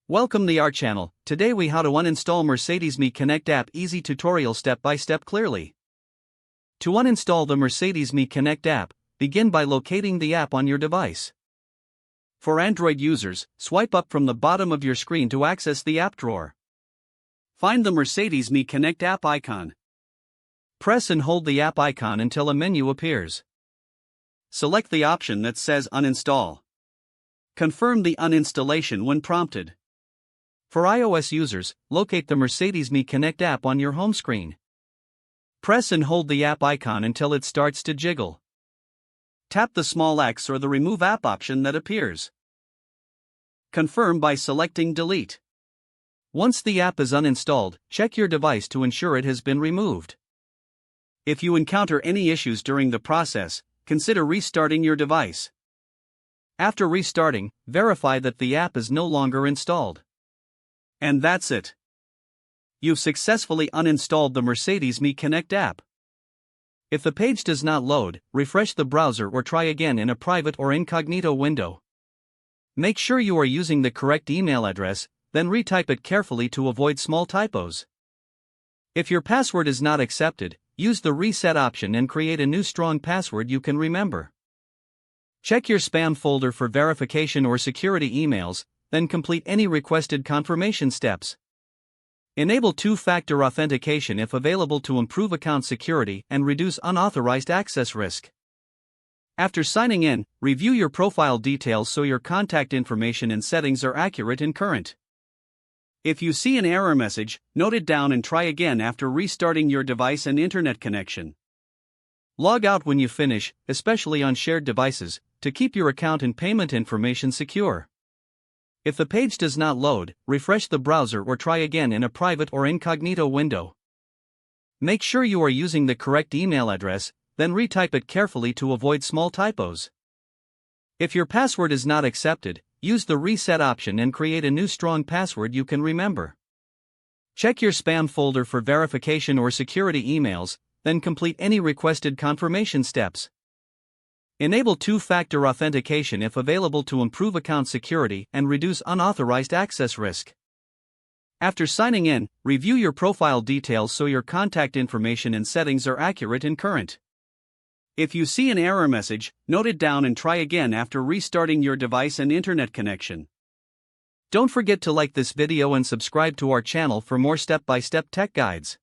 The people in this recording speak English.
Welcome to our channel. Today we how to uninstall Mercedes Me Connect app, easy tutorial step by step clearly. To uninstall the Mercedes Me Connect app, begin by locating the app on your device. For Android users, swipe up from the bottom of your screen to access the app drawer. Find the Mercedes Me Connect app icon. Press and hold the app icon until a menu appears. Select the option that says Uninstall. Confirm the uninstallation when prompted. For iOS users, locate the Mercedes Me Connect app on your home screen. Press and hold the app icon until it starts to jiggle. Tap the small X or the Remove App option that appears. Confirm by selecting Delete. Once the app is uninstalled, check your device to ensure it has been removed. If you encounter any issues during the process, consider restarting your device. After restarting, verify that the app is no longer installed. And that's it. You've successfully uninstalled the Mercedes Me Connect app. If the page does not load, refresh the browser or try again in a private or incognito window. Make sure you are using the correct email address, then retype it carefully to avoid small typos. If your password is not accepted, use the reset option and create a new strong password you can remember. Check your spam folder for verification or security emails, then complete any requested confirmation steps. Enable two-factor authentication if available to improve account security and reduce unauthorized access risk. After signing in, review your profile details so your contact information and settings are accurate and current. If you see an error message, note it down and try again after restarting your device and internet connection. Log out when you finish, especially on shared devices, to keep your account and payment information secure. If the page does not load, refresh the browser or try again in a private or incognito window. Make sure you are using the correct email address, then retype it carefully to avoid small typos. If your password is not accepted, use the reset option and create a new strong password you can remember. Check your spam folder for verification or security emails, then complete any requested confirmation steps. Enable two-factor authentication if available to improve account security and reduce unauthorized access risk. After signing in, review your profile details so your contact information and settings are accurate and current. If you see an error message, note it down and try again after restarting your device and internet connection. Don't forget to like this video and subscribe to our channel for more step-by-step tech guides.